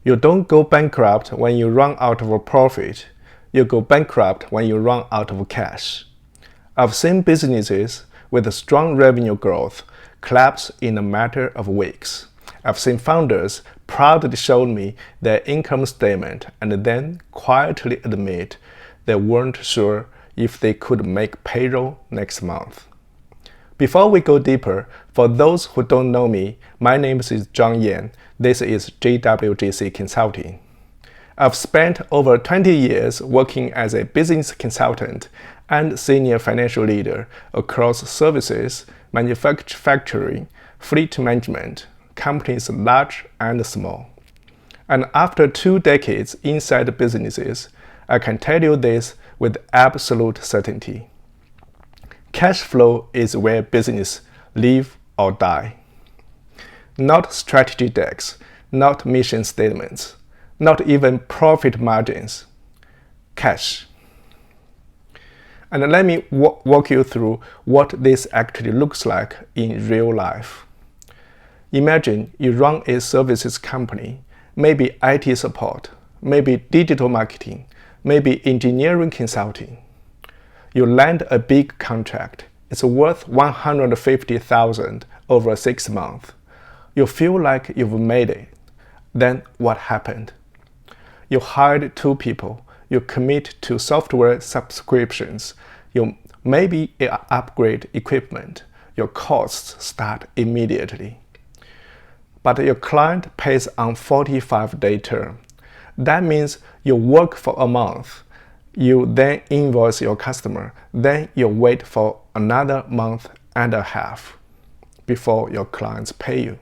You don't go bankrupt when you run out of a profit. You go bankrupt when you run out of cash. I've seen businesses with strong revenue growth collapse in a matter of weeks. I've seen founders proudly show me their income statement and then quietly admit they weren't sure if they could make payroll next month. Before we go deeper, for those who don't know me, my name is John Yan. This is JWJC Consulting. I've spent over 20 years working as a business consultant and senior financial leader across services, manufacturing, fleet management, companies large and small. And after 2 decades inside businesses, I can tell you this with absolute certainty. Cash flow is where business live or die. Not strategy decks, not mission statements, not even profit margins. Cash. And let me walk you through what this actually looks like in real life. Imagine you run a services company, maybe IT support, maybe digital marketing, maybe engineering consulting. You land a big contract. It's worth $150,000 over 6 months. You feel like you've made it. Then what happened? You hired 2 people. You commit to software subscriptions. You maybe upgrade equipment. Your costs start immediately. But your client pays on 45-day term. That means you work for a month. You then invoice your customer. Then you wait for another month and a half before your clients pay you.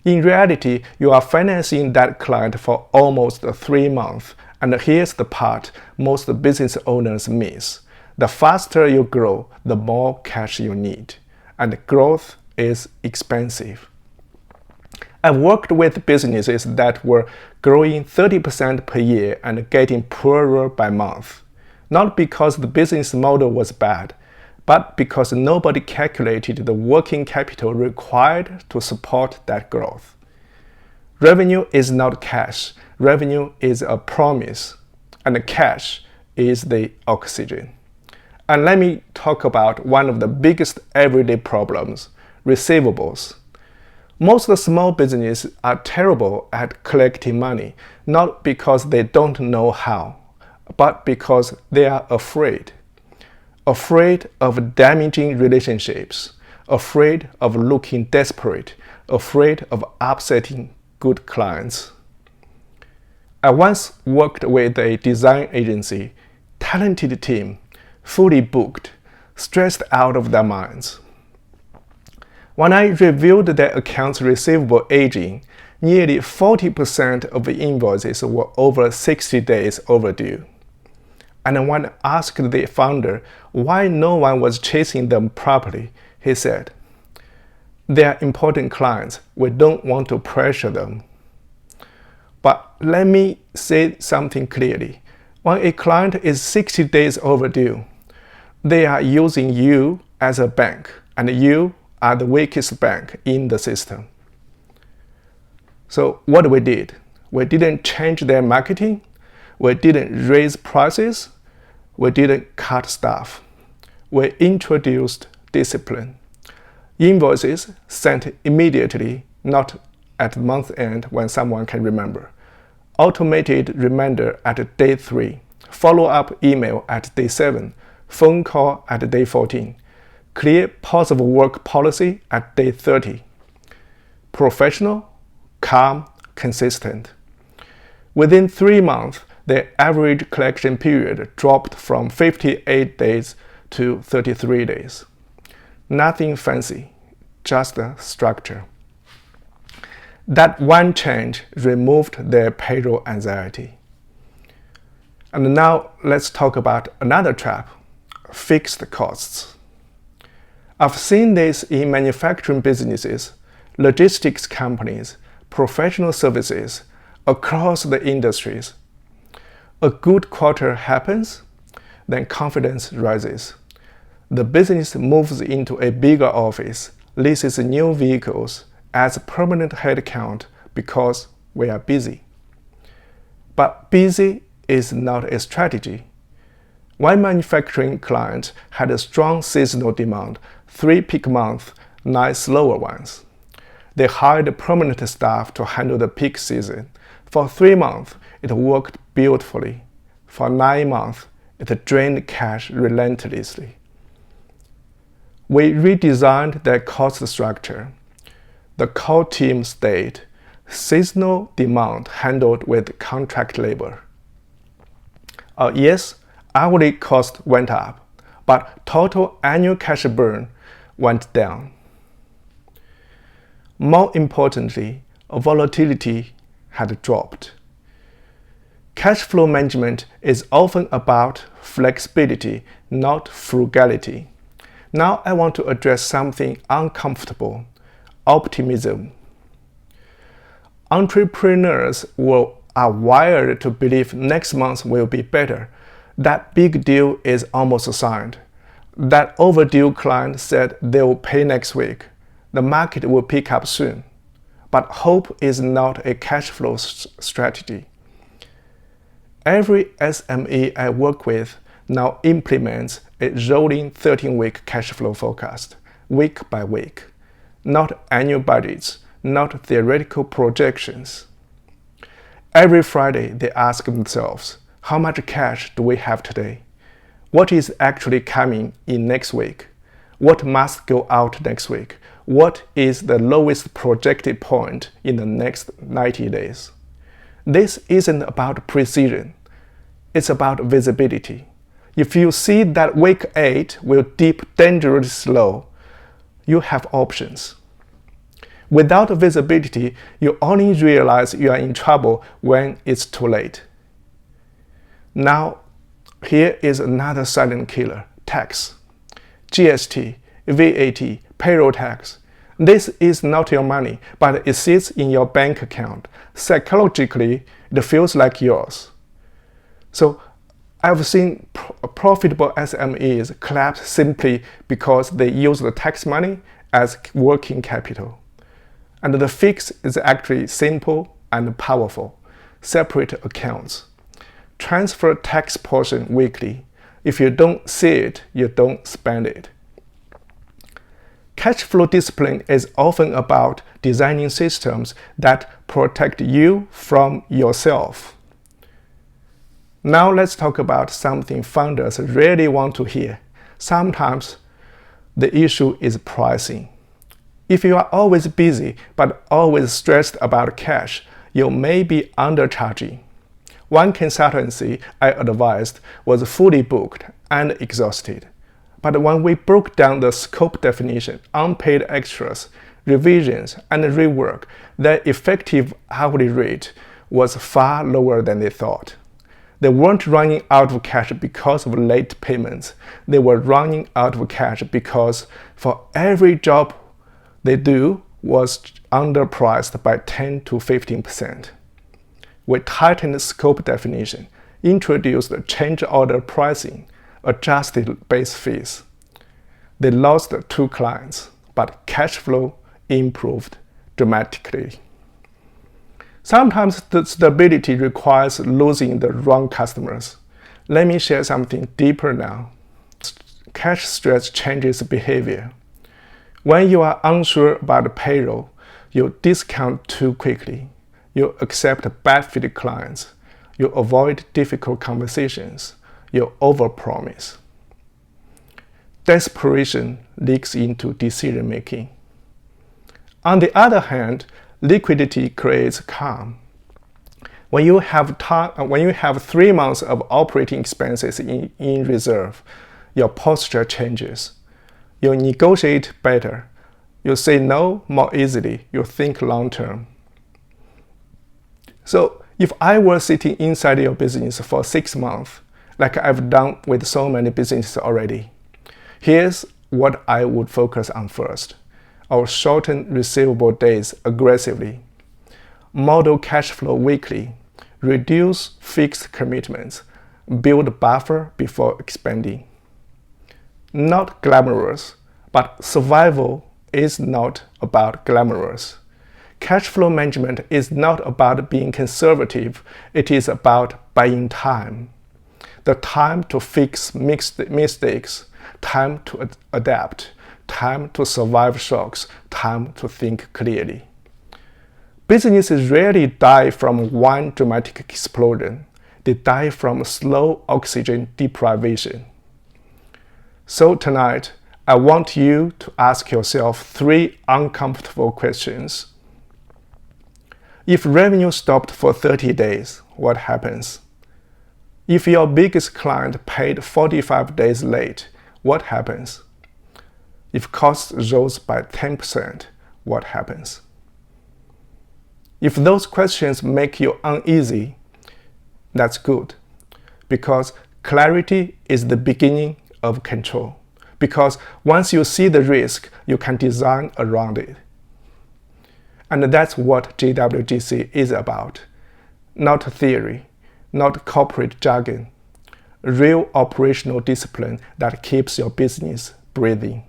In reality, you are financing that client for almost 3 months. And here's the part most business owners miss. The faster you grow, the more cash you need. And growth is expensive. I've worked with businesses that were growing 30% per year and getting poorer by month. Not because the business model was bad, but because nobody calculated the working capital required to support that growth. Revenue is not cash. Revenue is a promise, and cash is the oxygen. And let me talk about one of the biggest everyday problems, receivables. Most small businesses are terrible at collecting money, not because they don't know how, but because they are afraid. Afraid of damaging relationships, afraid of looking desperate, afraid of upsetting good clients. I once worked with a design agency, talented team, fully booked, stressed out of their minds. When I reviewed their accounts receivable aging, nearly 40% of the invoices were over 60 days overdue. And when I asked the founder why no one was chasing them properly, he said, "They are important clients. We don't want to pressure them." But let me say something clearly. When a client is 60 days overdue, they are using you as a bank, and you are the weakest bank in the system. So what we did, we didn't change their marketing, we didn't raise prices, we didn't cut staff. We introduced discipline. Invoices sent immediately, not at month end when someone can remember. Automated reminder at day 3, follow-up email at day 7, phone call at day 14. Clear pause of work policy at day 30. Professional, calm, consistent. Within 3 months, the average collection period dropped from 58 days to 33 days. Nothing fancy, just a structure. That one change removed their payroll anxiety. And now let's talk about another trap, fixed costs. I've seen this in manufacturing businesses, logistics companies, professional services, across the industries. A good quarter happens, then confidence rises. The business moves into a bigger office, leases new vehicles, adds permanent headcount because we are busy. But busy is not a strategy. One manufacturing client had a strong seasonal demand, 3 peak months, 9 slower ones. They hired permanent staff to handle the peak season. For 3 months, it worked beautifully. For 9 months, it drained cash relentlessly. We redesigned their cost structure. The core team stayed. Seasonal demand handled with contract labor. Yes, hourly cost went up, but total annual cash burn went down. More importantly, volatility had dropped. Cash flow management is often about flexibility, not frugality. Now I want to address something uncomfortable: optimism. Entrepreneurs are wired to believe next month will be better. That big deal is almost signed. That overdue client said they will pay next week. The market will pick up soon. But hope is not a cash flow strategy. Every SME I work with now implements a rolling 13-week cash flow forecast, week by week. Not annual budgets, not theoretical projections. Every Friday, they ask themselves, how much cash do we have today? What is actually coming in next week? What must go out next week? What is the lowest projected point in the next 90 days? This isn't about precision. It's about visibility. If you see that week 8 will dip dangerously low, you have options. Without visibility, you only realize you are in trouble when it's too late. Now, here is another silent killer: tax. GST, VAT, payroll tax. This is not your money, but it sits in your bank account. Psychologically, it feels like yours. So I've seen profitable SMEs collapse simply because they use the tax money as working capital. And the fix is actually simple and powerful: separate accounts. Transfer tax portion weekly. If you don't see it, you don't spend it. Cash flow discipline is often about designing systems that protect you from yourself. Now let's talk about something founders really want to hear. Sometimes the issue is pricing. If you are always busy but always stressed about cash, you may be undercharging. One consultancy I advised was fully booked and exhausted. But when we broke down the scope definition, unpaid extras, revisions, and rework, their effective hourly rate was far lower than they thought. They weren't running out of cash because of late payments. They were running out of cash because for every job they do was underpriced by 10 to 15%. We tightened the scope definition, introduced change order pricing, adjusted base fees. They lost 2 clients, but cash flow improved dramatically. Sometimes the stability requires losing the wrong customers. Let me share something deeper now. Cash stress changes behavior. When you are unsure about the payroll, you discount too quickly. You accept bad fit clients. You avoid difficult conversations. You overpromise. Desperation leaks into decision making. On the other hand, liquidity creates calm. When you have 3 months of operating expenses in reserve, your posture changes. You negotiate better. You say no more easily. You think long term. So if I were sitting inside your business for 6 months, like I've done with so many businesses already, here's what I would focus on first. I'll shorten receivable days aggressively, model cash flow weekly, reduce fixed commitments, build buffer before expanding. Not glamorous, but survival is not about glamorous. Cash flow management is not about being conservative, it is about buying time. The time to fix mistakes, time to adapt, time to survive shocks, time to think clearly. Businesses rarely die from one dramatic explosion. They die from slow oxygen deprivation. So tonight, I want you to ask yourself 3 uncomfortable questions. If revenue stopped for 30 days, what happens? If your biggest client paid 45 days late, what happens? If costs rose by 10%, what happens? If those questions make you uneasy, that's good, because clarity is the beginning of control. Because once you see the risk, you can design around it. And that's what JWJC is about. Not theory, not corporate jargon. Real operational discipline that keeps your business breathing.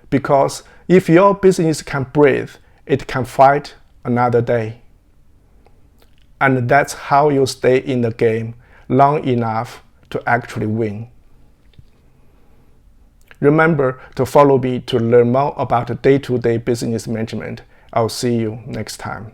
Because if your business can breathe, it can fight another day. And that's how you stay in the game long enough to actually win. Remember to follow me to learn more about day-to-day business management. I'll see you next time.